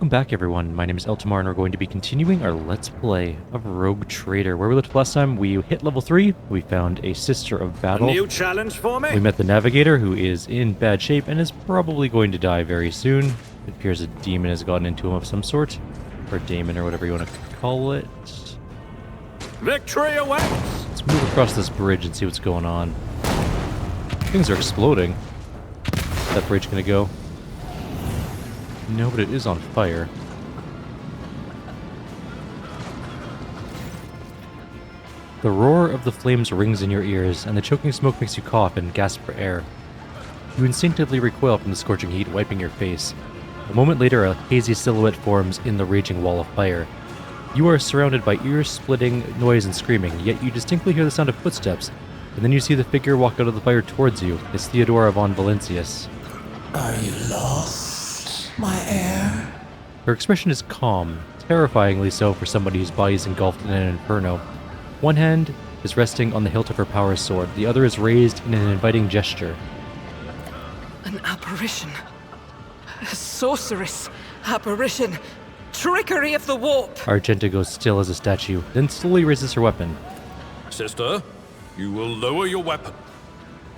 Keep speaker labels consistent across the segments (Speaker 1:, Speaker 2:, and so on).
Speaker 1: Welcome back, everyone. My name is Eltamar, and we're going to be continuing our Let's Play of Rogue Trader. Where we left last time, we hit level 3, we found a Sister of Battle.
Speaker 2: A new challenge for me?
Speaker 1: We met the Navigator, who is in bad shape and is probably going to die very soon. It appears a demon has gotten into him of some sort, or daemon, or whatever you want to call it.
Speaker 2: Victory awaits!
Speaker 1: Let's move across this bridge and see what's going on. Things are exploding. Is that bridge gonna go? No, but it is on fire. The roar of the flames rings in your ears, and the choking smoke makes you cough and gasp for air. You instinctively recoil from the scorching heat, wiping your face. A moment later, a hazy silhouette forms in the raging wall of fire. You are surrounded by ear-splitting noise and screaming, yet you distinctly hear the sound of footsteps, and then you see the figure walk out of the fire towards you. It's Theodora von Valencius.
Speaker 3: Are you lost, my heir?
Speaker 1: Her expression is calm, terrifyingly so for somebody whose body is engulfed in an inferno. One hand is resting on the hilt of her power sword, the other is raised in an inviting gesture.
Speaker 4: An apparition. A sorceress apparition. Trickery of the warp.
Speaker 1: Argenta goes still as a statue, then slowly raises her weapon.
Speaker 5: Sister, you will lower your weapon.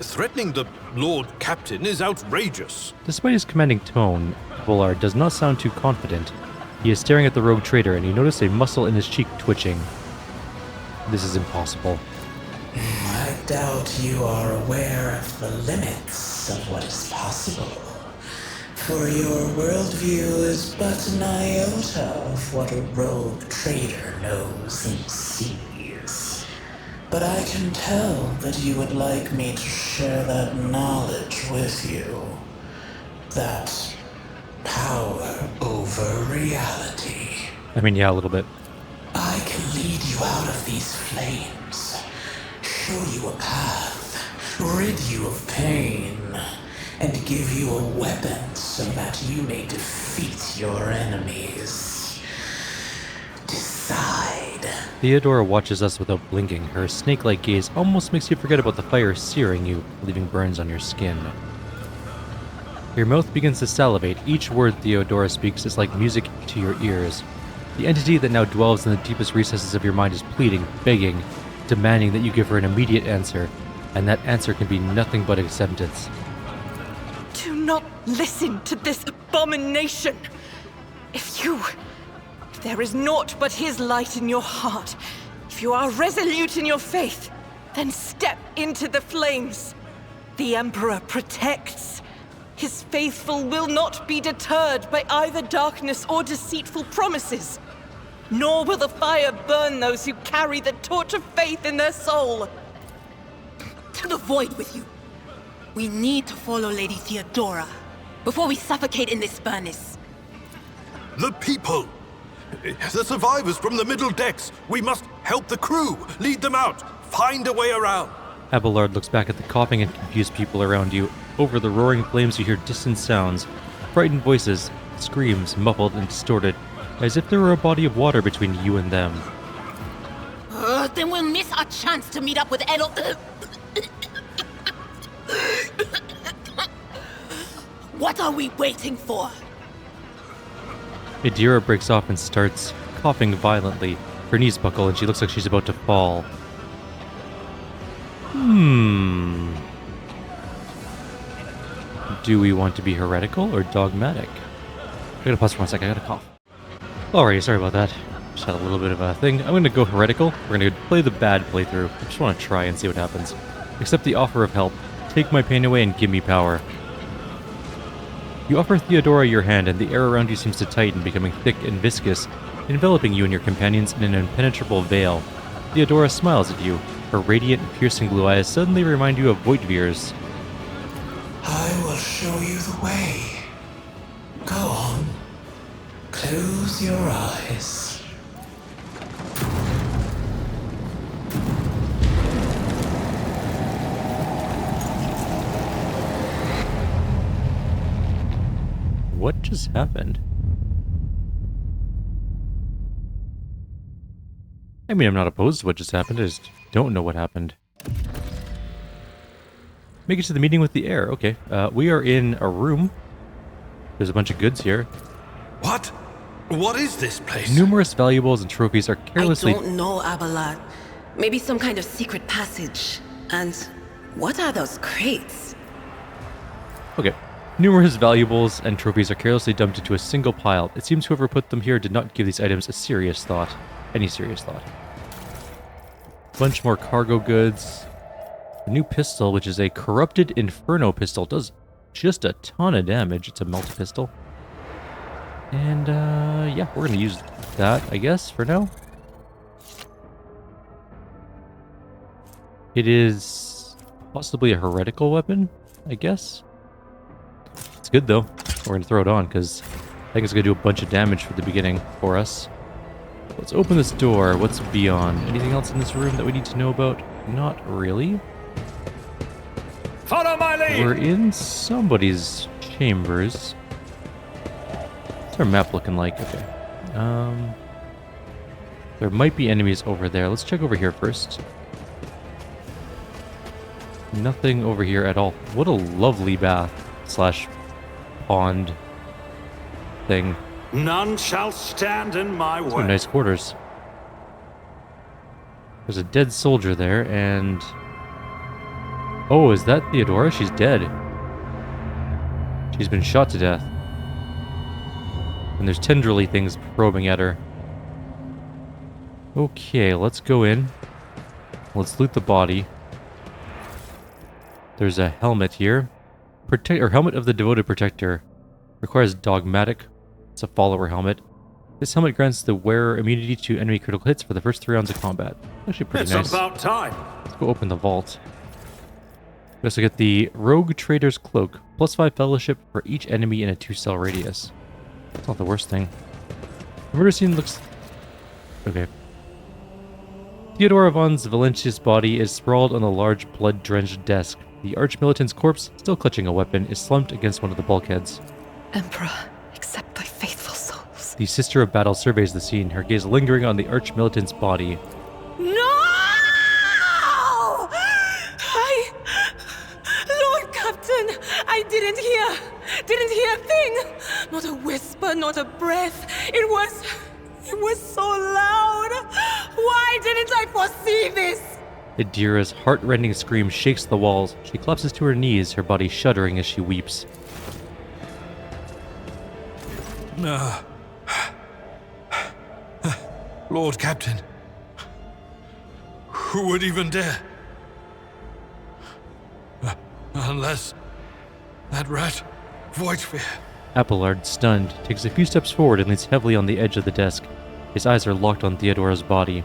Speaker 5: Threatening the Lord Captain is outrageous.
Speaker 1: Despite his commanding tone, Volard does not sound too confident. He is staring at the rogue trader, and you notice a muscle in his cheek twitching. This is impossible.
Speaker 3: I doubt you are aware of the limits of what is possible. For your worldview is but an iota of what a rogue trader knows and sees. But I can tell that you would like me to share that knowledge with you. That power over reality.
Speaker 1: I mean, yeah, a little bit.
Speaker 3: I can lead you out of these flames, show you a path, rid you of pain, and give you a weapon so that you may defeat your enemies. Decide.
Speaker 1: Theodora watches us without blinking. Her snake-like gaze almost makes you forget about the fire searing you, leaving burns on your skin. Your mouth begins to salivate. Each word Theodora speaks is like music to your ears. The entity that now dwells in the deepest recesses of your mind is pleading, begging, demanding that you give her an immediate answer, and that answer can be nothing but acceptance.
Speaker 4: Do not listen to this abomination. If there is naught but his light in your heart, if you are resolute in your faith, then step into the flames. The Emperor protects. His faithful will not be deterred by either darkness or deceitful promises. Nor will the fire burn those who carry the torch of faith in their soul.
Speaker 6: To the void with you. We need to follow Lady Theodora before we suffocate in this furnace.
Speaker 5: The people! The survivors from the middle decks! We must help the crew! Lead them out! Find a way around!
Speaker 1: Abelard looks back at the coughing and confused people around you. Over the roaring flames you hear distant sounds, frightened voices, screams muffled and distorted, as if there were a body of water between you and them.
Speaker 6: Then we'll miss our chance to meet up with Elo. What are we waiting for?
Speaker 1: Idira breaks off and starts coughing violently. Her knees buckle and she looks like she's about to fall. Do we want to be heretical or dogmatic? I gotta pause for 1 second, I gotta cough. Alrighty, sorry about that. Just had a little bit of a thing. I'm gonna go heretical. We're gonna play the bad playthrough. I just wanna try and see what happens. Accept the offer of help. Take my pain away and give me power. You offer Theodora your hand, and the air around you seems to tighten, becoming thick and viscous, enveloping you and your companions in an impenetrable veil. Theodora smiles at you. Her radiant, piercing blue eyes suddenly remind you of Voigtvir's.
Speaker 3: I will show you the way. Go on. Close your eyes.
Speaker 1: What just happened? I mean, I'm not opposed to what just happened, I just don't know what happened. Make it to the meeting with the heir. Okay, we are in a room. There's a bunch of goods here.
Speaker 5: What? What is this place?
Speaker 1: Numerous valuables and trophies are carelessly...
Speaker 6: I don't know, Abelard. Maybe some kind of secret passage. And what are those crates?
Speaker 1: Okay. Numerous valuables and trophies are carelessly dumped into a single pile. It seems whoever put them here did not give these items a serious thought. Any serious thought. Bunch more cargo goods. A new pistol, which is a corrupted Inferno pistol, does just a ton of damage. It's a melt pistol. And, yeah, we're gonna use that, I guess, for now. It is possibly a heretical weapon, I guess. It's good, though. We're gonna throw it on, because I think it's gonna do a bunch of damage for the beginning for us. Let's open this door. What's beyond? Anything else in this room that we need to know about? Not really.
Speaker 2: Follow my lead!
Speaker 1: We're in somebody's chambers. What's our map looking like? Okay. There might be enemies over there. Let's check over here first. Nothing over here at all. What a lovely bath slash pond thing.
Speaker 2: None shall stand in my
Speaker 1: Those
Speaker 2: way.
Speaker 1: are nice quarters. There's a dead soldier there, and... Oh, is that Theodora? She's dead. She's been shot to death. And there's tendrily things probing at her. Okay, let's go in. Let's loot the body. There's a helmet here. Helmet of the Devoted Protector. Requires dogmatic. It's a follower helmet. This helmet grants the wearer immunity to enemy critical hits for the first 3 rounds of combat. Actually pretty
Speaker 2: It's
Speaker 1: nice.
Speaker 2: about time.
Speaker 1: Let's go open the vault. We also get the Rogue Trader's Cloak. +5 fellowship for each enemy in a 2-cell radius. That's not the worst thing. The murder scene looks... Okay. Theodora von Valentius' body is sprawled on a large blood-drenched desk. The arch-militant's corpse, still clutching a weapon, is slumped against one of the bulkheads.
Speaker 4: Emperor, accept thy faithful souls.
Speaker 1: The Sister of Battle surveys the scene, her gaze lingering on the arch-militant's body.
Speaker 6: No! Lord Captain, I didn't hear a thing. Not a whisper, not a breath. It was so loud. Why didn't I foresee this?
Speaker 1: Idira's heart-rending scream shakes the walls. She collapses to her knees, her body shuddering as she weeps.
Speaker 5: Lord Captain. Who would even dare? Unless that rat, Voidsphere.
Speaker 1: Abelard, stunned, takes a few steps forward and leans heavily on the edge of the desk. His eyes are locked on Theodora's body.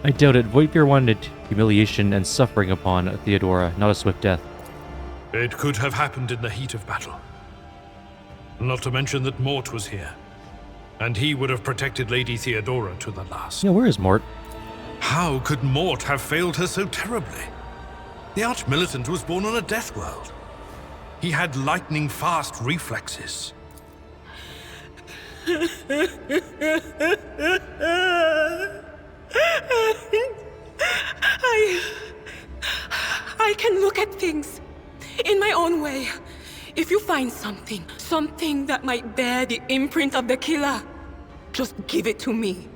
Speaker 1: I doubt it. Voidsphere wanted humiliation and suffering upon Theodora, not a swift death.
Speaker 5: It could have happened in the heat of battle. Not to mention that Mort was here. And he would have protected Lady Theodora to the last.
Speaker 1: Yeah, where is Mort?
Speaker 5: How could Mort have failed her so terribly? The Arch-Militant was born on a death world. He had lightning-fast reflexes.
Speaker 6: I can look at things in my own way. If you find something that might bear the imprint of the killer, just give it to me,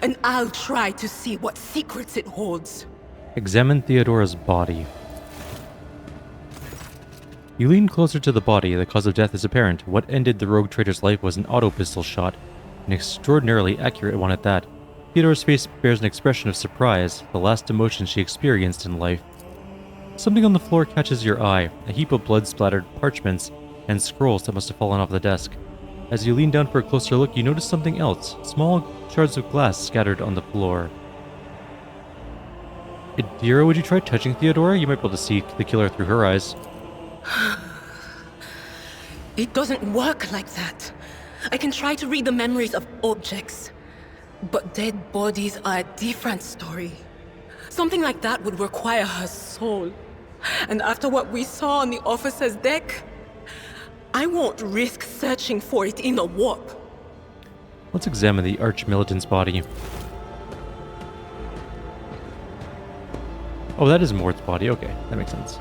Speaker 6: and I'll try to see what secrets it holds.
Speaker 1: Examine Theodora's body. You lean closer to the body. The cause of death is apparent. What ended the rogue trader's life was an auto pistol shot, an extraordinarily accurate one at that. Theodora's face bears an expression of surprise, the last emotion she experienced in life. Something on the floor catches your eye, a heap of blood-splattered parchments and scrolls that must have fallen off the desk. As you lean down for a closer look, you notice something else, small shards of glass scattered on the floor. Idira, would you try touching Theodora? You might be able to see the killer through her eyes.
Speaker 6: It doesn't work like that. I can try to read the memories of objects, but dead bodies are a different story. Something like that would require her soul. And after what we saw on the officer's deck, I won't risk searching for it in the warp.
Speaker 1: Let's examine the arch-militant's body. Oh, that is Mort's body. Okay, that makes sense.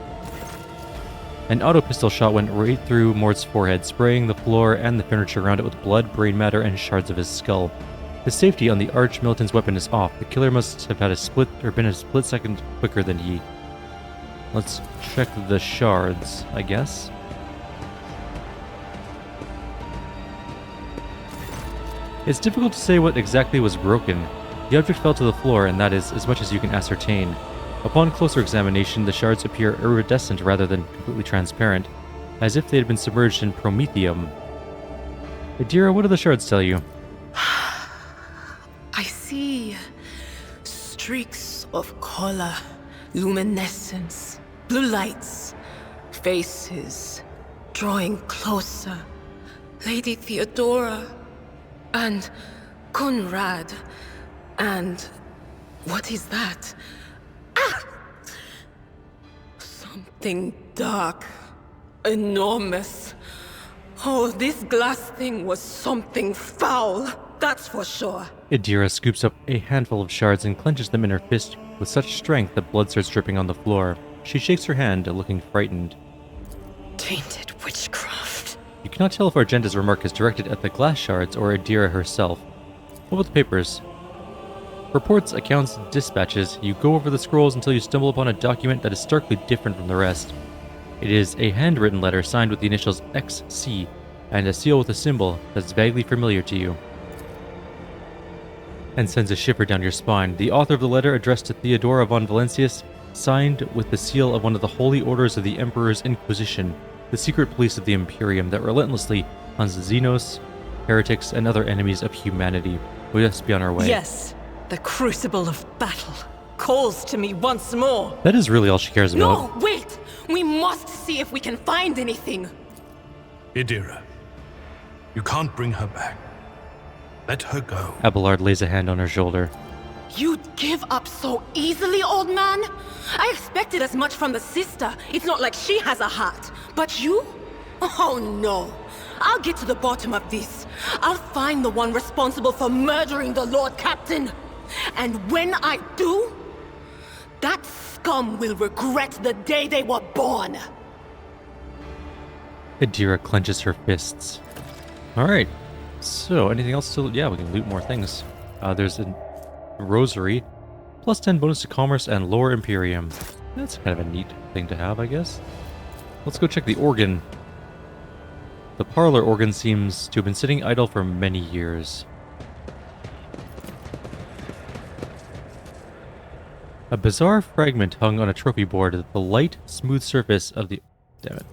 Speaker 1: An auto pistol shot went right through Mort's forehead, spraying the floor and the furniture around it with blood, brain matter, and shards of his skull. The safety on the arch-militant's weapon is off. The killer must have had been a split second quicker than he. Let's check the shards, I guess. It's difficult to say what exactly was broken. The object fell to the floor, and that is as much as you can ascertain. Upon closer examination, the shards appear iridescent rather than completely transparent, as if they had been submerged in promethium. Adira, what do the shards tell you?
Speaker 6: I see streaks of color, luminescence, blue lights, faces, drawing closer. Lady Theodora, and Conrad, and what is that? Ah! Something dark, enormous. Oh, this glass thing was something foul, that's for sure.
Speaker 1: Adira scoops up a handful of shards and clenches them in her fist with such strength that blood starts dripping on the floor. She shakes her hand, looking frightened.
Speaker 6: Tainted witchcraft.
Speaker 1: You cannot tell if Argenta's remark is directed at the glass shards or Adira herself. What about the papers? Reports, accounts, dispatches. You go over the scrolls until you stumble upon a document that is starkly different from the rest. It is a handwritten letter signed with the initials XC and a seal with a symbol that's vaguely familiar to you, and sends a shiver down your spine. The author of the letter, addressed to Theodora von Valancius, signed with the seal of one of the holy orders of the Emperor's Inquisition, the secret police of the Imperium that relentlessly hunts Xenos, heretics, and other enemies of humanity. We must be on our way.
Speaker 4: Yes, the crucible of battle calls to me once more.
Speaker 1: That is really all she cares about.
Speaker 6: No, wait! We must see if we can find anything.
Speaker 5: Adira, you can't bring her back. Let her go.
Speaker 1: Abelard lays a hand on her shoulder.
Speaker 6: You'd give up so easily, old man? I expected as much from the sister. It's not like she has a heart. But you? Oh no. I'll get to the bottom of this. I'll find the one responsible for murdering the Lord Captain. And when I do, that scum will regret the day they were born.
Speaker 1: Adira clenches her fists. Alright. So, anything else to... Yeah, we can loot more things. There's a rosary. Plus 10 bonus to commerce and lower Imperium. That's kind of a neat thing to have, I guess. Let's go check the organ. The parlor organ seems to have been sitting idle for many years. A bizarre fragment hung on a trophy board. The light, smooth surface of the... Damn it.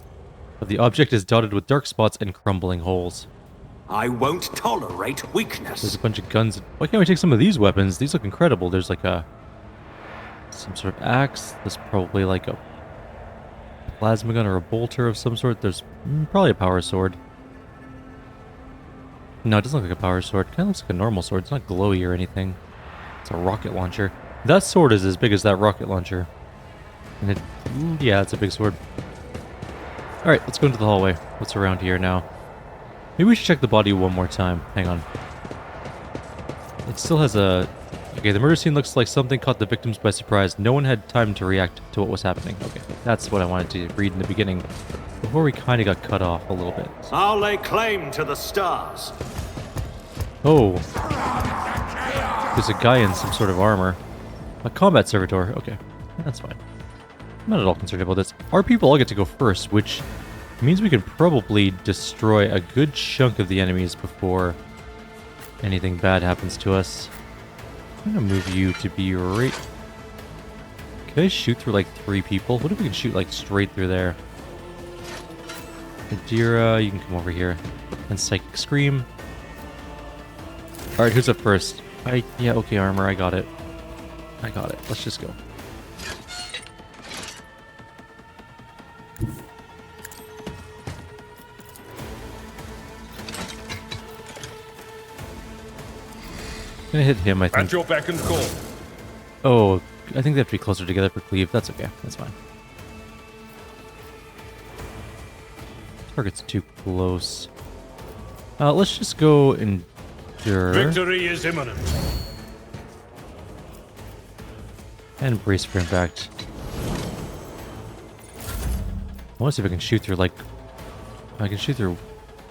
Speaker 1: Of the object is dotted with dark spots and crumbling holes.
Speaker 2: I won't tolerate weakness.
Speaker 1: There's a bunch of guns. Why can't we take some of these weapons? These look incredible. There's like a... some sort of axe. There's probably like a plasma gun or a bolter of some sort. There's probably a power sword. No, it doesn't look like a power sword. It kind of looks like a normal sword. It's not glowy or anything. It's a rocket launcher. That sword is as big as that rocket launcher. And it... yeah, it's a big sword. Alright, let's go into the hallway. What's around here now? Maybe we should check the body one more time. Hang on. It still has a... Okay, the murder scene looks like something caught the victims by surprise. No one had time to react to what was happening. Okay, that's what I wanted to read in the beginning. Before we kind of got cut off a little bit.
Speaker 2: I'll lay claim to the stars.
Speaker 1: Oh. There's a guy in some sort of armor. A combat servitor. Okay, that's fine. I'm not at all concerned about this. Our people all get to go first, which means we can probably destroy a good chunk of the enemies before anything bad happens to us. I'm gonna move you to be right... Can I shoot through like 3 people? What if we can shoot like straight through there? Adira, you can come over here. And Psychic Scream. Alright, who's up first? Yeah, okay, armor, I got it. I got it. Let's just go. I'm gonna hit him, I think.
Speaker 5: At your beck and call.
Speaker 1: Oh, I think they have to be closer together for cleave. That's okay. That's fine. Target's too close. Let's just go endure.
Speaker 5: Victory is imminent.
Speaker 1: And brace for impact. I want to see if I can shoot through, like... I can shoot through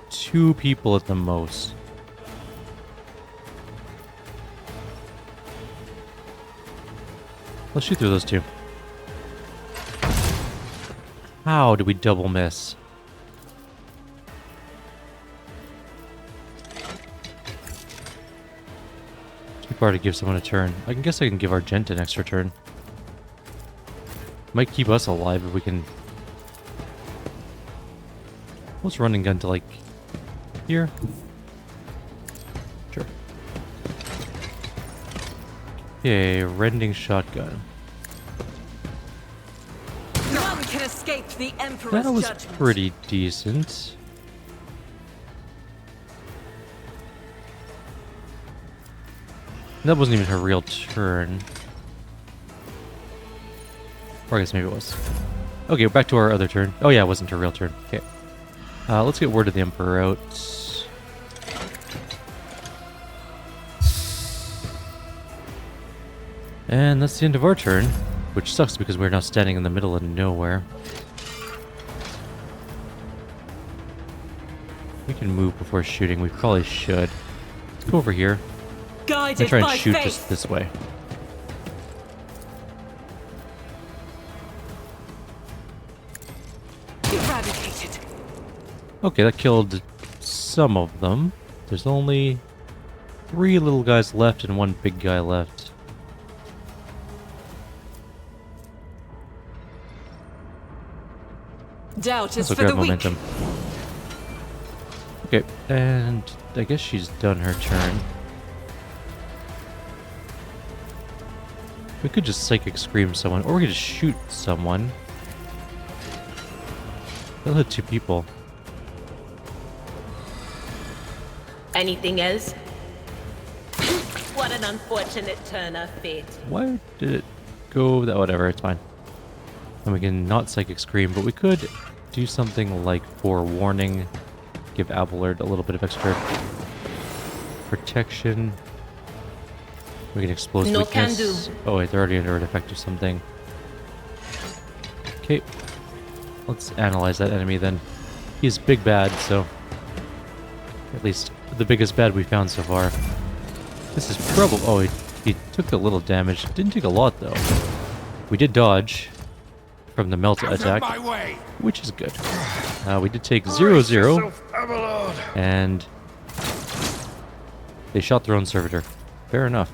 Speaker 1: 2 people at the most. Let's shoot through those 2. How did we double miss? Too far to give someone a turn. I guess I can give Argent an extra turn. Might keep us alive if we can... Let's run and gun to, like, here. Sure. Okay, rending shotgun.
Speaker 4: None can escape the Emperor's
Speaker 1: That was
Speaker 4: judgment.
Speaker 1: pretty decent. That wasn't even her real turn. Or I guess maybe it was. Okay, back to our other turn. Oh yeah, it wasn't her real turn. Okay. Let's get word of the Emperor out. And that's the end of our turn. Which sucks because we're now standing in the middle of nowhere. We can move before shooting. We probably should. Let's go over here.
Speaker 4: Guided
Speaker 1: And try and
Speaker 4: by
Speaker 1: shoot
Speaker 4: faith.
Speaker 1: just this way.
Speaker 4: Eradicated.
Speaker 1: Okay, that killed some of them. There's only 3 little guys left and 1 big guy left.
Speaker 4: Doubt is
Speaker 1: So
Speaker 4: for
Speaker 1: grab
Speaker 4: the weak.
Speaker 1: momentum. Okay, and I guess she's done her turn. We could just Psychic Scream someone, or we could just shoot someone. They'll hit 2 people.
Speaker 6: Anything else? What an unfortunate turn of fate.
Speaker 1: Why did it go that? Whatever, it's fine. And we can not Psychic Scream, but we could do something like Forewarning. Give Abelard a little bit of extra protection. We can Explosive
Speaker 6: No
Speaker 1: Weakness.
Speaker 6: can do.
Speaker 1: Oh wait, they're already under an effect or something. Okay. Let's analyze that enemy then. He's big bad, so... At least the biggest bad we found so far. This is trouble. Oh, he took a little damage. Didn't take a lot, though. We did dodge from the melt attack, which is good. We did take 0-0, and they shot their own servitor. Fair enough.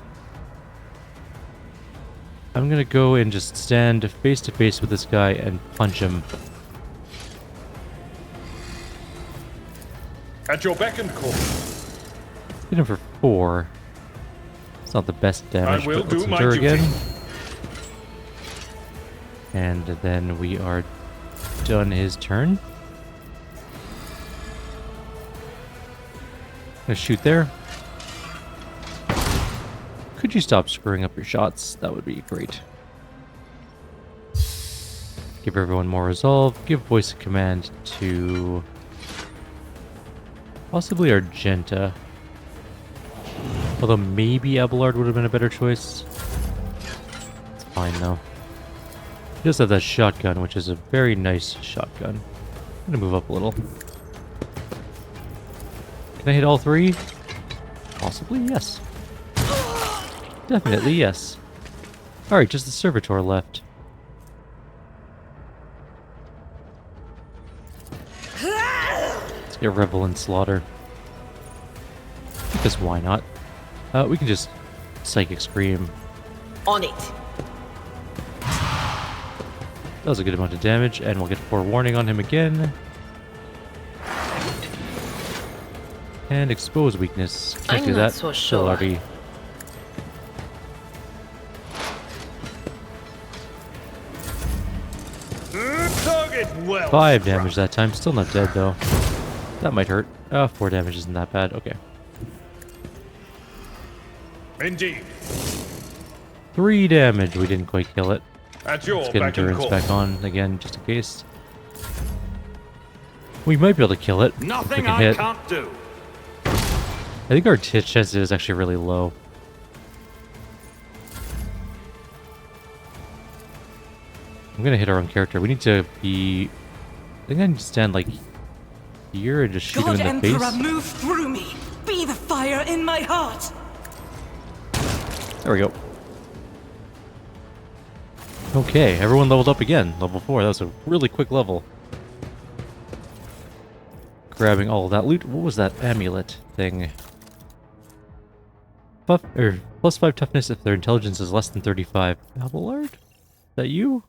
Speaker 1: I'm gonna go and just stand face to face with this guy and punch him.
Speaker 7: At your beck and call.
Speaker 1: Hit him for 4. It's not the best damage,
Speaker 7: I will
Speaker 1: but let's
Speaker 7: do my
Speaker 1: endure
Speaker 7: duty.
Speaker 1: again. And then we are done his turn. Gonna shoot there. Could you stop screwing up your shots? That would be great. Give everyone more resolve. Give voice of command to possibly Argenta. Although maybe Abelard would have been a better choice. It's fine though. He does have that shotgun, which is a very nice shotgun. I'm gonna move up a little. Can I hit all 3? Possibly, yes. Definitely, yes. Alright, just the Servitor left. Let's get Revel and Slaughter. Because why not? We can just Psychic Scream.
Speaker 6: On it.
Speaker 1: That was a good amount of damage, and we'll get Forewarning on him again. And Expose Weakness. Can't
Speaker 6: I'm
Speaker 1: do
Speaker 6: not
Speaker 1: that.
Speaker 6: so
Speaker 1: Still
Speaker 6: sure.
Speaker 1: RB.
Speaker 7: Target well.
Speaker 1: 5 damage that time. Still not dead, though. That might hurt. 4 damage isn't that bad. Okay.
Speaker 7: Indeed.
Speaker 1: 3 damage. We didn't quite kill it.
Speaker 7: At your
Speaker 1: Let's get
Speaker 7: beck and
Speaker 1: endurance
Speaker 7: call.
Speaker 1: back on again, just in case. We might be able to kill it. if we
Speaker 2: Nothing
Speaker 1: can
Speaker 2: I
Speaker 1: hit.
Speaker 2: can't do.
Speaker 1: I think our hit chance is actually really low. I'm gonna hit our own character. We need to be I think I need to stand like here and just shoot
Speaker 4: God
Speaker 1: him in the
Speaker 4: Emperor,
Speaker 1: face.
Speaker 4: move through me! Be the fire in my heart!
Speaker 1: There we go. Okay, everyone leveled up again. Level 4. That was a really quick level. Grabbing all of that loot. What was that amulet thing? Plus 5 toughness if their intelligence is less than 35. Abelard? Is that you?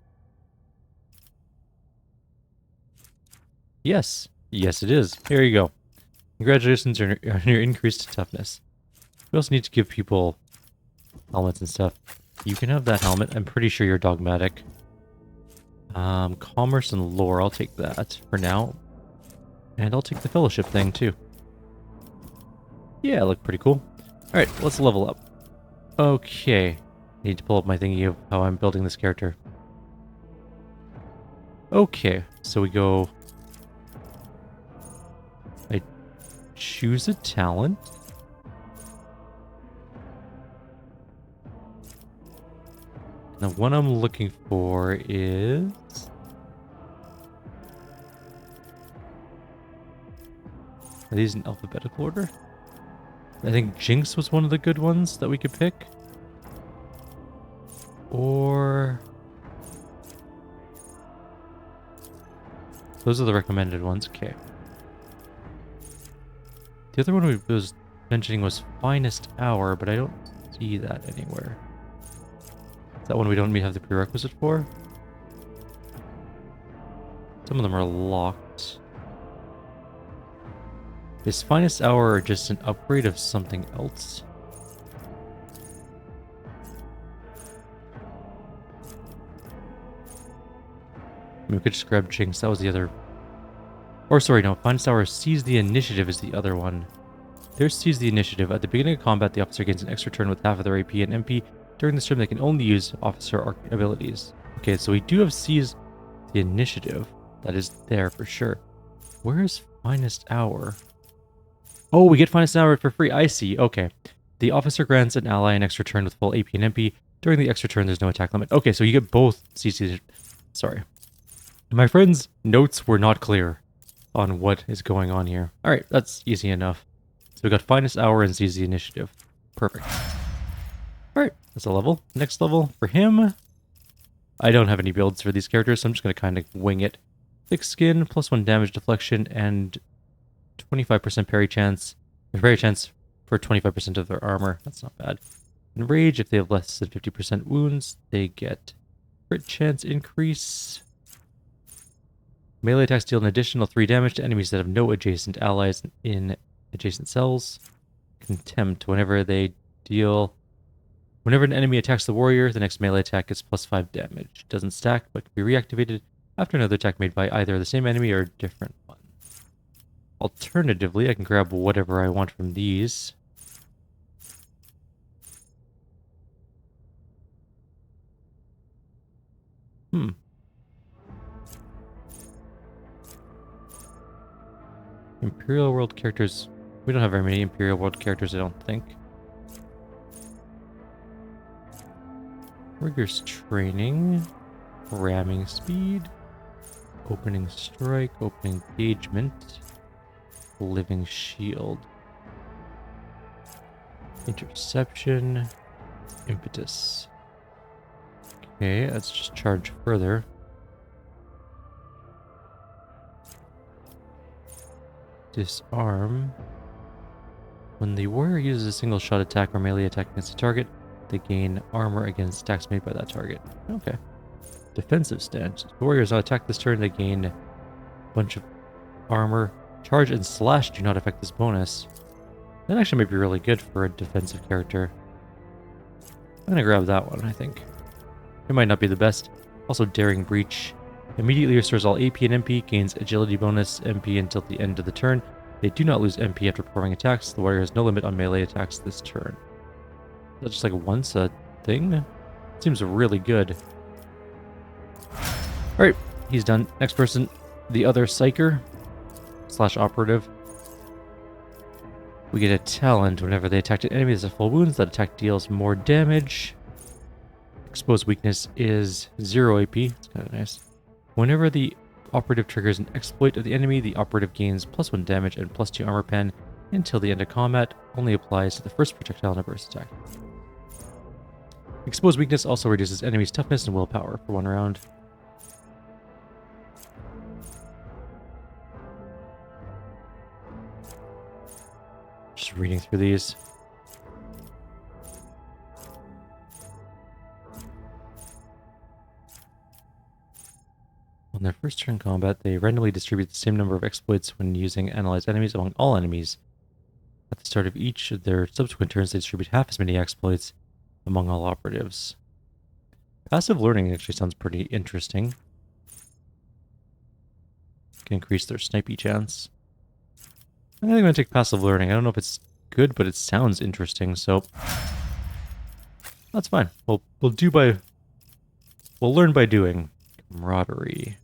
Speaker 1: Yes. Yes, it is. Here you go. Congratulations on your increased toughness. We also need to give people helmets and stuff. You can have that helmet. I'm pretty sure you're dogmatic. Commerce and lore. I'll take that for now. And I'll take the fellowship thing too. Yeah, look pretty cool. Alright, let's level up. Okay. Need to pull up my thingy of how I'm building this character. Okay, so we go... I choose a talent. The one I'm looking for is... Are these in alphabetical order? I think Jinx was one of the good ones that we could pick. Or... Those are the recommended ones. Okay. The other one we was mentioning was Finest Hour, but I don't see that anywhere. Is that one we don't have the prerequisite for? Some of them are locked. Is Finest Hour just an upgrade of something else? I mean, we could just grab Jinx. That was the other... Or sorry, no. Finest Hour Seize the Initiative is the other one. There's Seize the Initiative. At the beginning of combat, the officer gains an extra turn with half of their AP and MP. During this turn, they can only use officer abilities. Okay, so we do have Seize the Initiative. That is there for sure. Where is Finest Hour? Oh, we get Finest Hour for free. I see. Okay. The officer grants an ally an extra turn with full AP and MP. During the extra turn, there's no attack limit. Okay, so you get both CC. Sorry. My friend's notes were not clear on what is going on here. Alright, that's easy enough. So we got Finest Hour and Seize the Initiative. Perfect. Alright, that's a level. Next level for him. I don't have any builds for these characters, so I'm just going to kind of wing it. Thick skin, +1 damage deflection, and 25% parry chance for 25% of their armor. That's not bad. And rage, if they have less than 50% wounds, they get crit chance increase. Melee attacks deal an additional 3 damage to enemies that have no adjacent allies in adjacent cells. Contempt, whenever an enemy attacks the warrior, the next melee attack gets +5 damage. Doesn't stack, but can be reactivated after another attack made by either the same enemy or a different one. Alternatively, I can grab whatever I want from these. Imperial World characters. We don't have very many Imperial World characters, I don't think. Rigorous training. Ramming speed. Opening strike. Opening engagement. Living shield. Interception. Impetus. Okay, let's just charge further. Disarm. When the warrior uses a single shot attack or melee attack against a target, they gain armor against attacks made by that target. Okay. Defensive stance. If the warrior is not attacked this turn, they gain a bunch of armor. Charge and slash do not affect this bonus. That actually might be really good for a defensive character. I'm gonna grab that one, I think. It might not be the best. Also, Daring Breach. Immediately restores all AP and MP, gains agility bonus MP until the end of the turn. They do not lose MP after performing attacks. The warrior has no limit on melee attacks this turn. That's just like once a thing? Seems really good. Alright, he's done. Next person, the other Psyker / operative. We get a talent whenever they attack an enemy that has full wounds. That attack deals more damage. Exposed weakness is 0 AP. It's kind of nice. Whenever the operative triggers an exploit of the enemy, the operative gains +1 damage and +2 armor pen until the end of combat. Only applies to the first projectile in a burst attack. Exposed weakness also reduces enemies' toughness and willpower for 1 round. Just reading through these. On their first turn combat, they randomly distribute the same number of exploits when using analyzed enemies among all enemies. At the start of each of their subsequent turns, they distribute half as many exploits among all operatives. Passive learning actually sounds pretty interesting. Can increase their snipey chance. I think I'm going to take passive learning. I don't know if it's good, but it sounds interesting, so that's fine. We'll learn by doing. Camaraderie.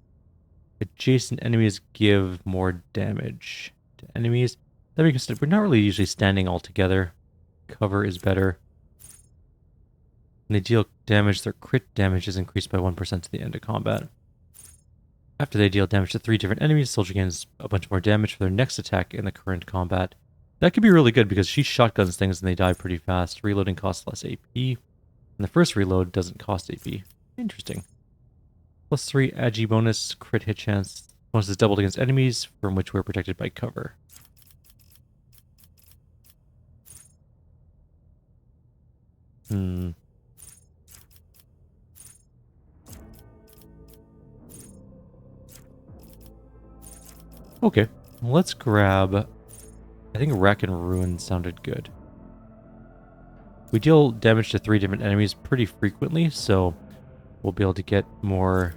Speaker 1: Adjacent enemies give more damage to enemies. That makes sense. We're not really usually standing all together. Cover is better. When they deal damage, their crit damage is increased by 1% to the end of combat. After they deal damage to 3 different enemies, the soldier gains a bunch more damage for their next attack in the current combat. That could be really good because she shotguns things and they die pretty fast. Reloading costs less AP, and the first reload doesn't cost AP. Interesting. +3 agi bonus, crit hit chance. Bonus is doubled against enemies from which we're protected by cover. Okay, let's grab... I think Rack and Ruin sounded good. We deal damage to 3 different enemies pretty frequently, so we'll be able to get more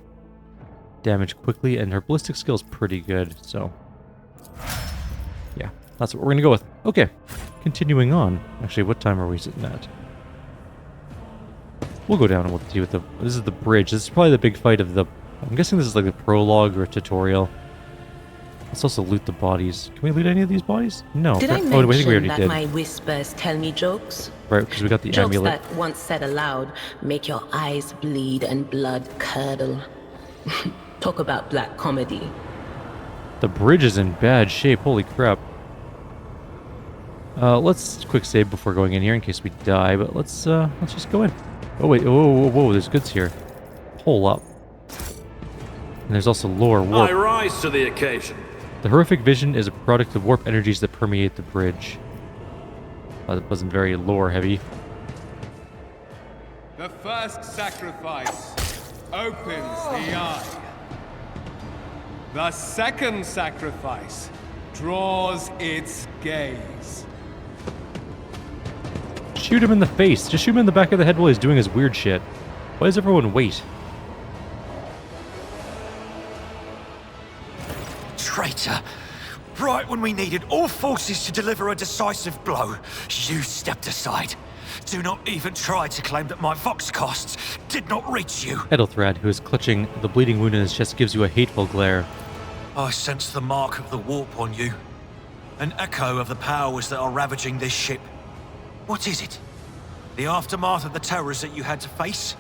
Speaker 1: damage quickly, and her ballistic skill is pretty good, so yeah, that's what we're going to go with. Okay, continuing on. Actually, what time are we sitting at? We'll go down and we'll see what this is the bridge. This is probably the big fight of the... I'm guessing this is like the prologue or a tutorial. Let's also loot the bodies. Can we loot any of these bodies? No.
Speaker 8: Did I
Speaker 1: I think we
Speaker 8: mention
Speaker 1: already
Speaker 8: that
Speaker 1: did.
Speaker 8: my whispers tell me jokes?
Speaker 1: Right, because we got the
Speaker 8: Jokes
Speaker 1: amulet.
Speaker 8: that, once said aloud, make your eyes bleed and blood curdle. Talk about black comedy.
Speaker 1: The bridge is in bad shape. Holy crap. Let's quick save before going in here in case we die, but let's just go in. Oh wait, whoa, there's goods here. Hole up. And there's also lore warp.
Speaker 2: I rise to the occasion.
Speaker 1: The horrific vision is a product of warp energies that permeate the bridge. That wasn't very lore heavy.
Speaker 9: The first sacrifice opens the eye. The second sacrifice draws its gaze.
Speaker 1: Shoot him in the face. Just shoot him in the back of the head while he's doing his weird shit. Why does everyone wait?
Speaker 10: Traitor! Right when we needed all forces to deliver a decisive blow, you stepped aside. Do not even try to claim that my vox costs did not reach you.
Speaker 1: Edelthrad, who is clutching the bleeding wound in his chest, gives you a hateful glare.
Speaker 10: I sense the mark of the warp on you. An echo of the powers that are ravaging this ship. What is it? The aftermath of the terrors that you had to face?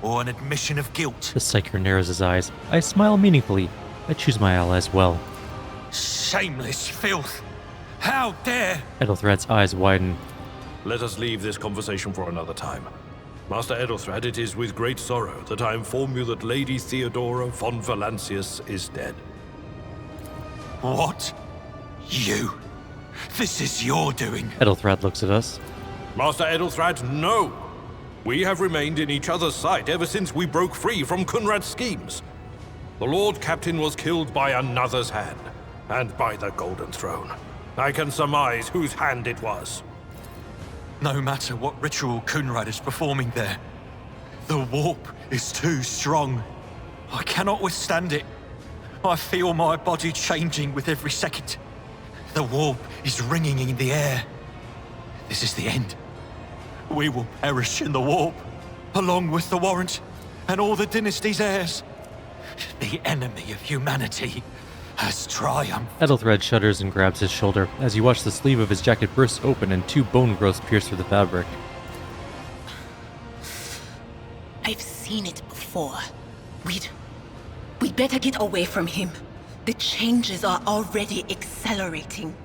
Speaker 10: Or an admission of guilt?
Speaker 1: The Psyker narrows his eyes. I smile meaningfully. I choose my allies well.
Speaker 10: Shameless filth! How dare!
Speaker 1: Edelthrad's eyes widen.
Speaker 5: Let us leave this conversation for another time. Master Edelthrad, it is with great sorrow that I inform you that Lady Theodora von Valancius is dead.
Speaker 10: What? You? This is your doing.
Speaker 1: Edelthrad looks at us.
Speaker 5: Master Edelthrad, no! We have remained in each other's sight ever since we broke free from Kunrad's schemes. The Lord Captain was killed by another's hand, and by the Golden Throne. I can surmise whose hand it was.
Speaker 10: No matter what ritual Kunrad is performing there, the warp is too strong. I cannot withstand it. I feel my body changing with every second. The warp is ringing in the air. This is the end. We will perish in the warp, along with the Warrant and all the dynasty's heirs. The enemy of humanity has triumphed.
Speaker 1: Edelthrad shudders and grabs his shoulder as you watch the sleeve of his jacket burst open and 2 bone growths pierce through the fabric.
Speaker 8: I've seen it before.
Speaker 6: We better get away from him. The changes are already accelerating.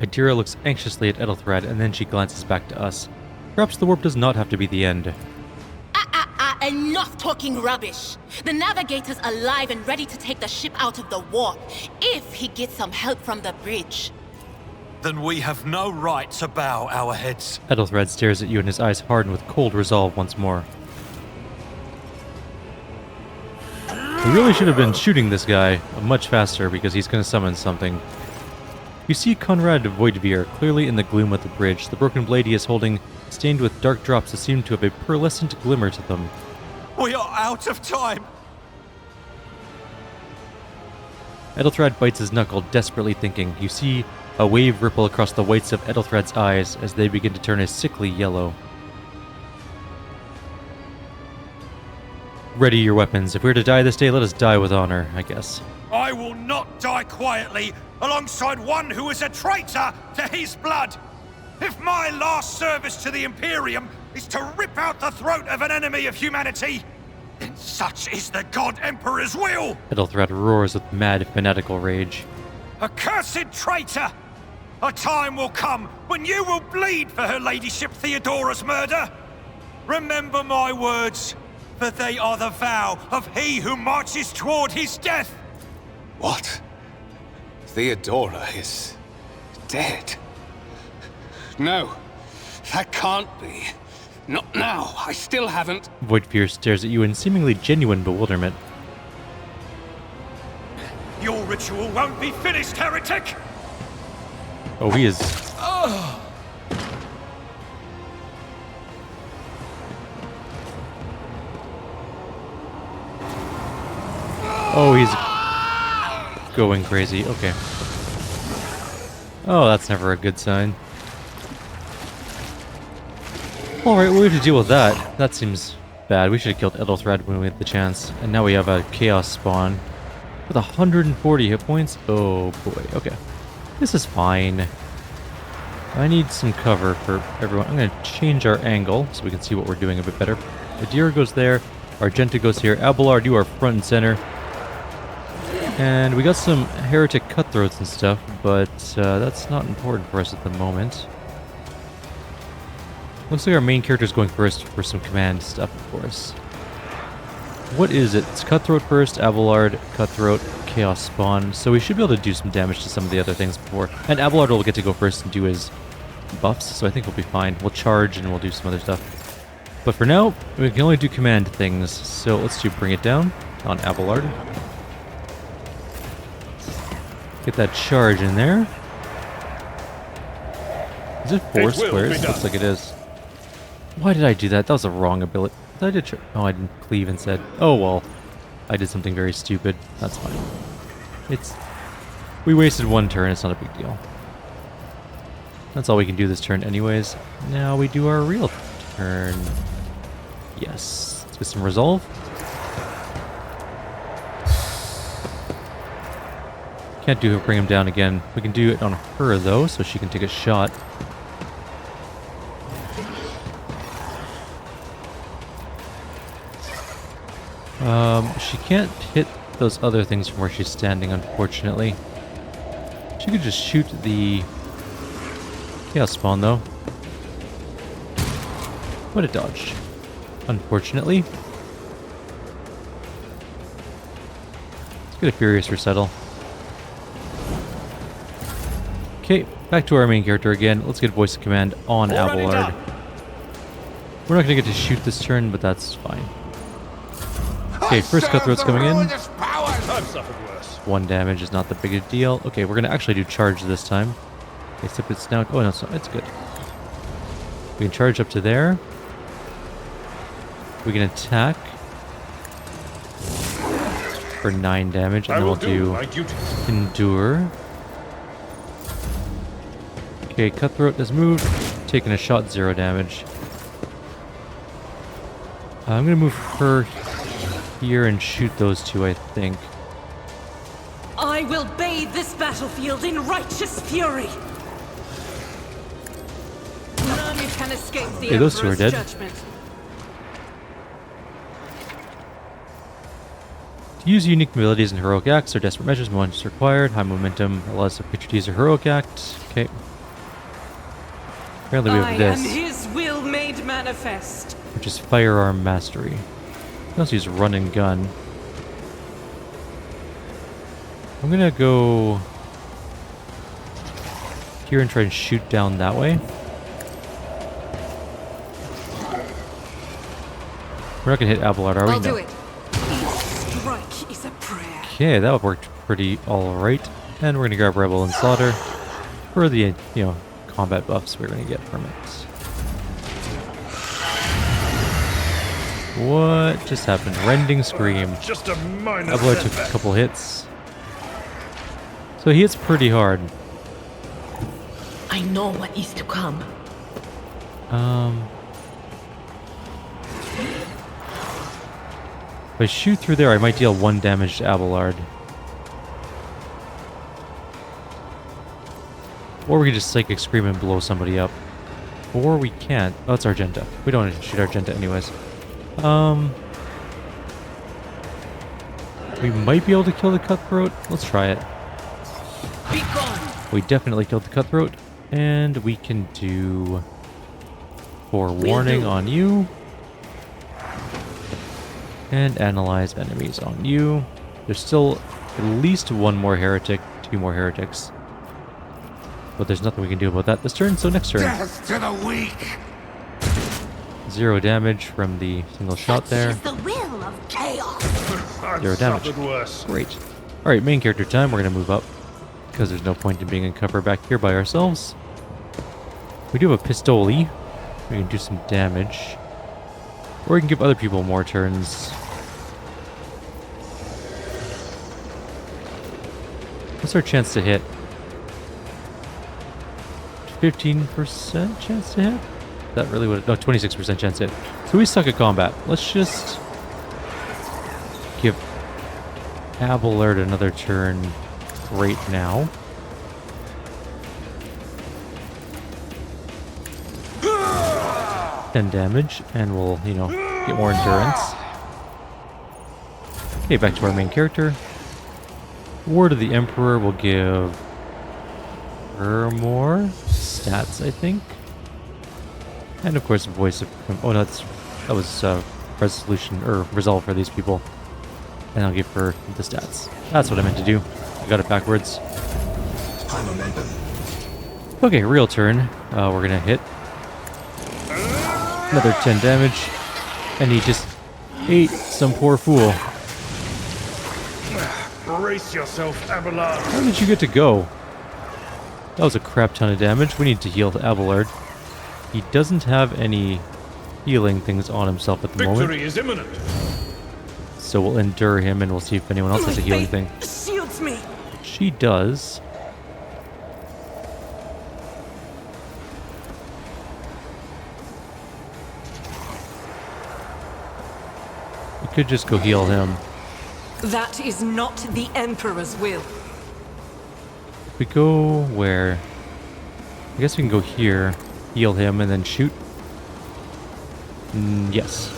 Speaker 1: Adira looks anxiously at Ethelthred, and then she glances back to us. Perhaps the warp does not have to be the end.
Speaker 6: Enough talking rubbish. The navigator's alive and ready to take the ship out of the warp, if he gets some help from the bridge.
Speaker 10: Then we have no right to bow our heads.
Speaker 1: Ethelthred stares at you and his eyes harden with cold resolve once more. We really should have been shooting this guy much faster because he's going to summon something. You see Conrad Voidveer clearly in the gloom of the bridge. The broken blade he is holding, stained with dark drops that seem to have a pearlescent glimmer to them.
Speaker 10: We are out of time!
Speaker 1: Ethelthred bites his knuckle, desperately thinking. You see a wave ripple across the whites of Ethelthred's eyes as they begin to turn a sickly yellow. Ready your weapons. If we're to die this day, let us die with honor, I guess.
Speaker 10: I will not die quietly alongside one who is a traitor to his blood. If my last service to the Imperium is to rip out the throat of an enemy of humanity, then such is the God Emperor's will!
Speaker 1: Ethelthred roars with mad, fanatical rage.
Speaker 10: Accursed traitor! A time will come when you will bleed for her ladyship Theodora's murder. Remember my words, for they are the vow of he who marches toward his death.
Speaker 11: What? Theodora is dead? No, that can't be. Not now. I still haven't.
Speaker 1: Voidveer stares at you in seemingly genuine bewilderment.
Speaker 10: Your ritual won't be finished, heretic!
Speaker 1: Oh, he is... Oh, he's going crazy. Okay. Oh, that's never a good sign. Alright, well, we have to deal with that. That seems bad. We should have killed Ethelthred when we had the chance. And now we have a Chaos spawn with 140 hit points. Oh boy, okay. This is fine. I need some cover for everyone. I'm going to change our angle so we can see what we're doing a bit better. Adira goes there. Argenta goes here. Abelard, you are front and center. And we got some heretic cutthroats and stuff, but that's not important for us at the moment. Looks like our main character is going first for some command stuff, of course. What is it? It's Cutthroat first, Abelard, Cutthroat, Chaos Spawn. So we should be able to do some damage to some of the other things before. And Abelard will get to go first and do his buffs, so I think we'll be fine. We'll charge and we'll do some other stuff. But for now, we can only do command things. So let's do Bring It Down on Abelard. Get that charge in there. Is it 4 squares? Looks like it is. Why did I do that? That was a wrong ability. I did. Oh, I didn't cleave instead. Oh well, I did something very stupid. That's fine. We wasted one turn. It's not a big deal. That's all we can do this turn, anyways. Now we do our real turn. Yes. Let's get some resolve. Can't do it. Bring him down again. We can do it on her though, so she can take a shot. She can't hit those other things from where she's standing, unfortunately. She could just shoot the Chaos Spawn, though. What a dodge. Unfortunately. Let's get a Furious Resettle. Okay, back to our main character again. Let's get Voice of Command on Abelard. We're not going to get to shoot this turn, but that's fine. Okay, first Cutthroat's coming in.
Speaker 7: I've suffered worse.
Speaker 1: 1 damage is not the big a deal. Okay, we're going to actually do charge this time. Except it's now... Oh, no, it's good. We can charge up to there. We can attack for 9 damage, and then we'll do Endure. Okay, Cutthroat has moved. Taking a shot, 0 damage. I'm going to move her here and shoot those two, I think.
Speaker 4: I will bathe this battlefield in righteous fury. None can escape the
Speaker 1: Okay, those two are dead.
Speaker 4: judgment.
Speaker 1: Use unique abilities and heroic acts or desperate measures once required. High momentum allows the creature to use a heroic act. Okay. Apparently we have this.
Speaker 4: I am his will made manifest.
Speaker 1: Which is firearm mastery. You can also use run and gun. I'm gonna go here and try and shoot down that way. We're not gonna hit Abelard, are we?
Speaker 4: I'll
Speaker 1: No.
Speaker 4: do it. Each strike is a prayer.
Speaker 1: Okay, that worked pretty alright. And we're gonna grab Rebel and Slaughter for the, combat buffs we're gonna get from it. What just happened? Rending Scream.
Speaker 7: Just a minor
Speaker 1: Abelard took a couple hits. So he hits pretty hard.
Speaker 8: I know what is to come.
Speaker 1: If I shoot through there, I might deal 1 damage to Abelard. Or we could just Psychic Scream and blow somebody up. Or we can't. Oh, it's Argenta. We don't want to shoot Argenta anyways. We might be able to kill the Cutthroat. Let's try it.
Speaker 4: Be gone.
Speaker 1: We definitely killed the Cutthroat. And we can do Forewarning on you. And Analyze enemies on you. There's still at least 1 more heretic, 2 more heretics. But there's nothing we can do about that this turn, so next turn.
Speaker 2: Death to the weak!
Speaker 1: 0 damage from the single shot there.
Speaker 3: The will of chaos.
Speaker 1: 0 damage.
Speaker 7: Suffered worse.
Speaker 1: Great. Alright, main character time. We're going to move up. Because there's no point in being in cover back here by ourselves. We do have a Pistoli. We can do some damage. Or we can give other people more turns. What's our chance to hit? 15% chance to hit? That really would... No, 26% chance to hit. So we suck at combat. Let's just give Abelard another turn right now. Damage, and we'll, get more endurance. Okay, back to our main character. Word of the Emperor will give her more stats, I think. And of course, Voice of... Oh, no, that was resolution, or resolve for these people. And I'll give her the stats. That's what I meant to do. I got it backwards. Okay, real turn. We're gonna hit. Another 10 damage. And he just ate some poor fool.
Speaker 7: Brace yourself, Abelard.
Speaker 1: How did you get to go? That was a crap ton of damage. We need to heal Abelard. He doesn't have any healing things on himself at the moment.
Speaker 7: Victory is imminent.
Speaker 1: So we'll endure him and we'll see if anyone else has a healing thing.
Speaker 4: Shields me.
Speaker 1: She does. We could just go heal him.
Speaker 4: That is not the Emperor's will.
Speaker 1: If we go where? I guess we can go here, heal him, and then shoot. Yes.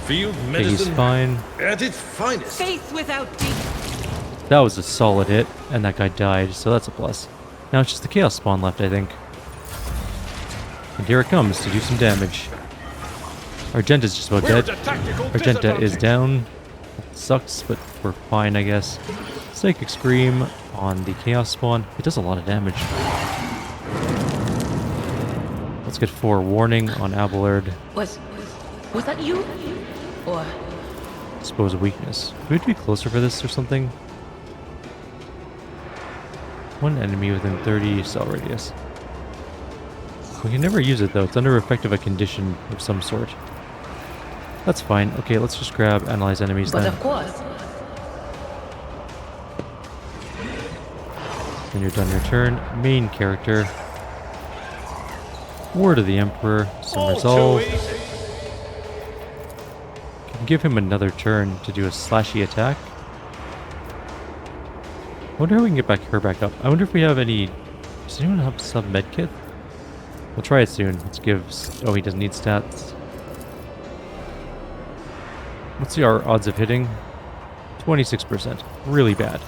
Speaker 7: Field
Speaker 1: Okay,
Speaker 7: medicine
Speaker 1: he's fine.
Speaker 7: at its finest.
Speaker 4: Faith without deed.
Speaker 1: That was a solid hit, and that guy died, so that's a plus. Now it's just the Chaos Spawn left, I think. And here it comes to do some damage. Argenta's just about dead. Argenta is down. Sucks, but we're fine, I guess. Psychic Scream on the Chaos Spawn. It does a lot of damage. Let's get Forewarning on Abelard.
Speaker 8: Was that you? Or...
Speaker 1: Expose a weakness. Do we have to be closer for this or something? One enemy within 30 cell radius. We can never use it though. It's under effect of a condition of some sort. That's fine. Okay, let's just grab Analyze Enemies then.
Speaker 8: But of course.
Speaker 1: When you're done your turn, main character. Word of the Emperor. Some resolve. Can give him another turn to do a slashy attack. I wonder how we can get her back up. I wonder if we have any... Does anyone have some medkit? We'll try it soon. Let's give... Oh, he doesn't need stats. Let's see our odds of hitting. 26%. Really bad.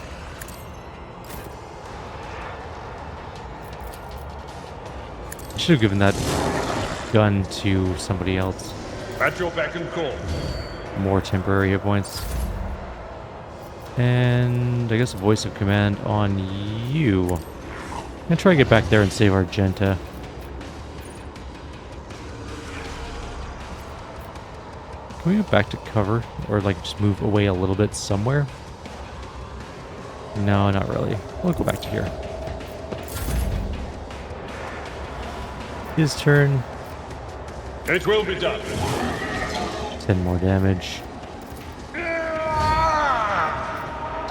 Speaker 1: I should have given that gun to somebody else.
Speaker 7: At your beck and call.
Speaker 1: More temporary hit points. And I guess a voice of command on you. I'm gonna try to get back there and save Argenta. Can we go back to cover? Or like just move away a little bit somewhere? No, not really. We'll go back to here. His turn.
Speaker 7: It will be done.
Speaker 1: 10 more damage.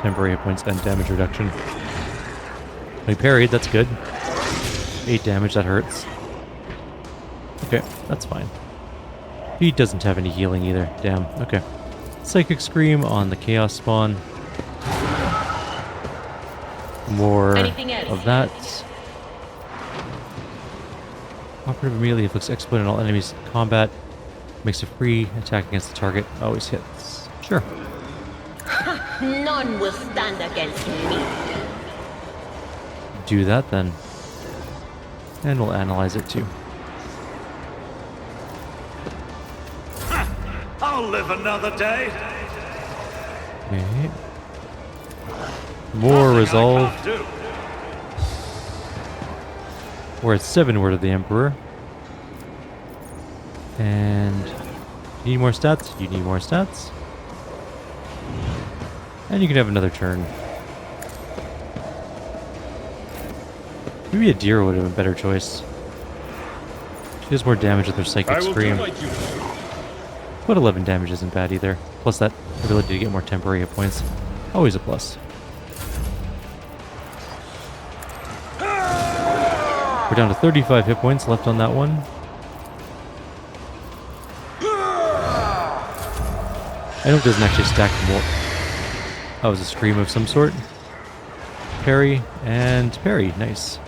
Speaker 1: Temporary hit points and damage reduction. We parried, that's good. 8 damage, that hurts. Okay, that's fine. He doesn't have any healing either. Damn, okay. Psychic Scream on the Chaos Spawn. More of that. Operative immediately inflicts exploit on all enemies in combat. Makes a free attack against the target. Always hits. Sure.
Speaker 8: None will stand against me.
Speaker 1: Do that then. And we'll analyze it too.
Speaker 2: I'll live another day.
Speaker 1: Okay. More resolve. We're at 7 Word of the Emperor. And you need more stats? You need more stats. And you can have another turn. Maybe a deer would have been a better choice. She does more damage with her Psychic Scream. But 11 damage isn't bad either. Plus that ability to get more temporary hit points. Always a plus. We're down to 35 hit points left on that one. I hope it doesn't actually stack more. That was a scream of some sort. Parry and parry. Nice.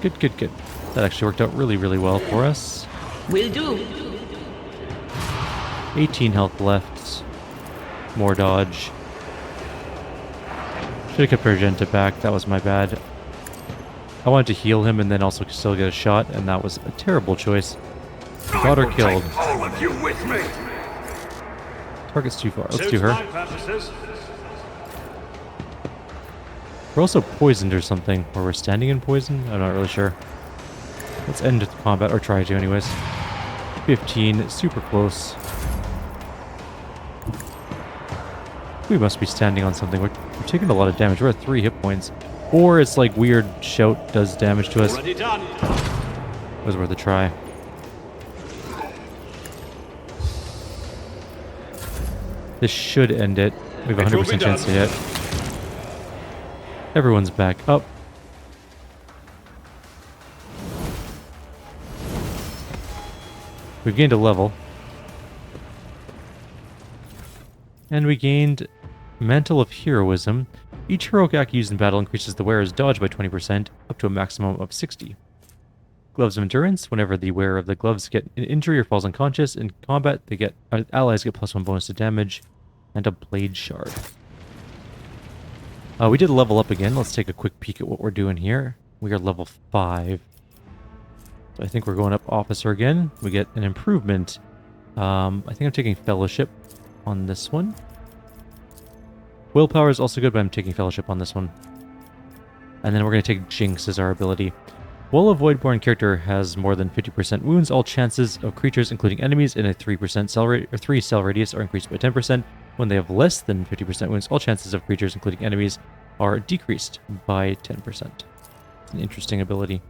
Speaker 1: Good, good, good. That actually worked out really, really well for us.
Speaker 8: Will do.
Speaker 1: 18 health left. More dodge. Should have kept Argenta back. That was my bad. I wanted to heal him and then also still get a shot, and that was a terrible choice. Got her killed.
Speaker 2: All of you with me.
Speaker 1: Target's too far. Let's do her. We're also poisoned or something, or we're standing in poison? I'm not really sure. Let's end the combat, or try to anyways. 15, super close. We must be standing on something. We're taking a lot of damage. We're at 3 hit points. Or it's like weird shout does damage to us.
Speaker 2: Already done.
Speaker 1: It was worth a try. This should end it. We have a 100% chance to hit. Everyone's back up. We've gained a level. And we gained Mantle of Heroism. Each heroic act used in battle increases the wearer's dodge by 20%, up to a maximum of 60. Gloves of Endurance. Whenever the wearer of the gloves get an injury or falls unconscious in combat, allies get +1 bonus to damage. And a Blade Shard. We did level up again. Let's take a quick peek at what we're doing here. We are level 5. So I think we're going up Officer again. We get an improvement. I think I'm taking Fellowship on this one. Willpower is also good, but I'm taking Fellowship on this one. And then we're going to take Jinx as our ability. While a Voidborn character has more than 50% wounds, all chances of creatures, including enemies, in a 3% cell radius are increased by 10%. When they have less than 50% wounds, all chances of creatures, including enemies, are decreased by 10%. It's an interesting ability.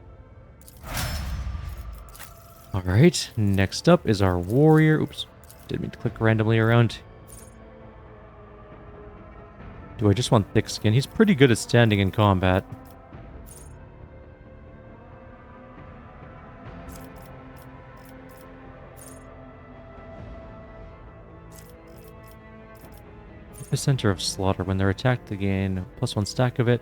Speaker 1: Alright, next up is our warrior. Oops, didn't mean to click randomly around. Do I just want thick skin? He's pretty good at standing in combat. The center of slaughter. When they're attacked, they gain +1 stack of it.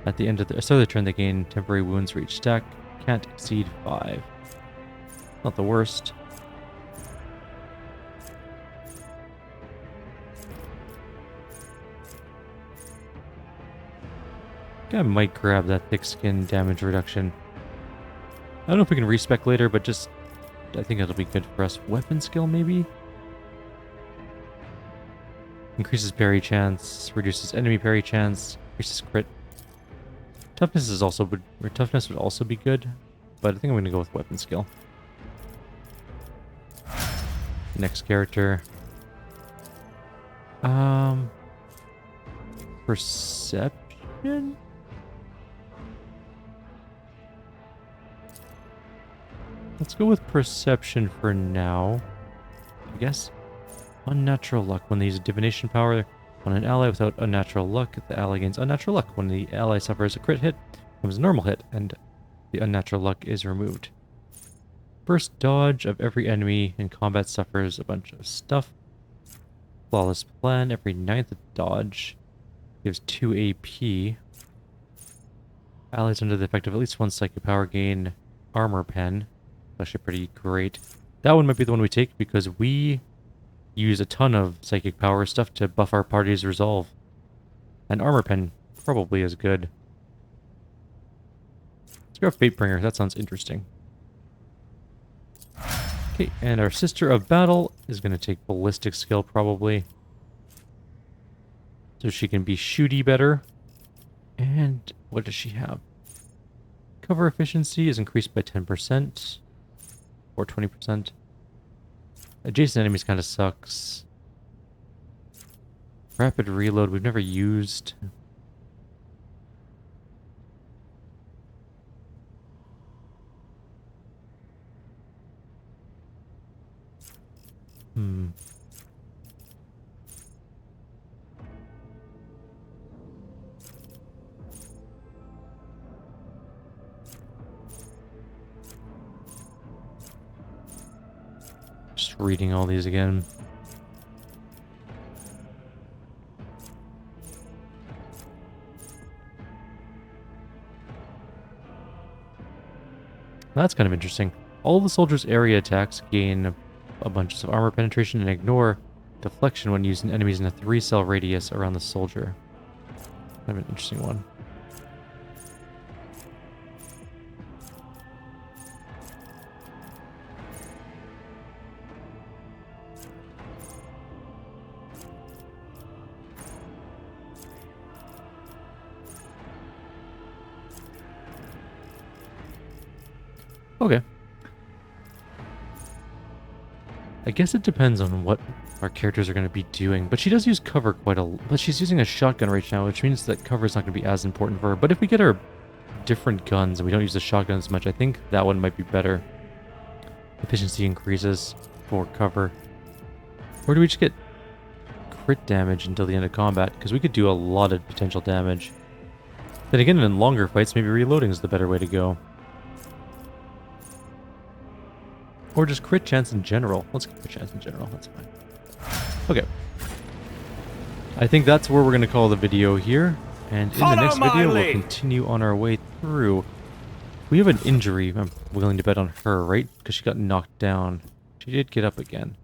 Speaker 1: At the end of the start of the turn, they gain temporary wounds for each stack. Can't exceed 5. Not the worst. I might grab that thick skin damage reduction. I don't know if we can respec later, but just I think it'll be good for us. Weapon skill, maybe? Increases parry chance, reduces enemy parry chance, increases crit. Toughness is also toughness would also be good, but I think I'm gonna go with weapon skill. Next character. Perception? Let's go with perception for now, I guess. Unnatural luck. When they use a divination power on an ally without unnatural luck, the ally gains unnatural luck. When the ally suffers a crit hit, it becomes a normal hit, and the unnatural luck is removed. First dodge of every enemy in combat suffers a bunch of stuff. Flawless plan. Every 9th dodge gives 2 AP. Allies under the effect of at least 1 psychic power gain armor pen. Actually pretty great. That one might be the one we take because we use a ton of psychic power stuff to buff our party's resolve. And armor pen probably is good. Let's grab Fatebringer. That sounds interesting. Okay, and our Sister of Battle is going to take ballistic skill probably. So she can be shooty better. And what does she have? Cover efficiency is increased by 10%. Or 20%. Adjacent enemies kind of sucks. Rapid reload we've never used. Just reading all these again. That's kind of interesting. All the soldiers' area attacks gain a bunch of armor penetration and ignore deflection when using enemies in a 3-cell radius around the soldier. Kind of an interesting one. Okay. I guess it depends on what our characters are going to be doing, but she does use cover quite a lot. But she's using a shotgun right now, which means that cover is not going to be as important for her. But if we get her different guns and we don't use the shotgun as much, I think that one might be better. Efficiency increases for cover. Or do we just get crit damage until the end of combat? Because we could do a lot of potential damage. Then again, in longer fights, maybe reloading is the better way to go. Or just crit chance in general. Let's get crit chance in general. That's fine. Okay. I think that's where we're going to call the video here. And in the next video, we'll continue on our way through. We have an injury. I'm willing to bet on her, right? Because she got knocked down. She did get up again.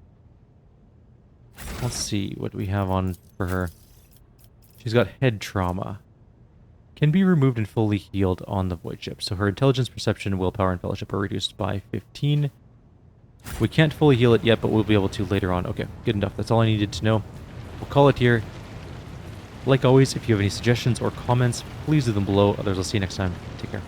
Speaker 1: Let's see what we have on for her. She's got head trauma. Can be removed and fully healed on the void ship. So her intelligence, perception, willpower, and fellowship are reduced by 15. We can't fully heal it yet, but we'll be able to later on. Okay, good enough. That's all I needed to know. We'll call it here. Like always, if you have any suggestions or comments, please do them below. Others, I'll see you next time. Take care.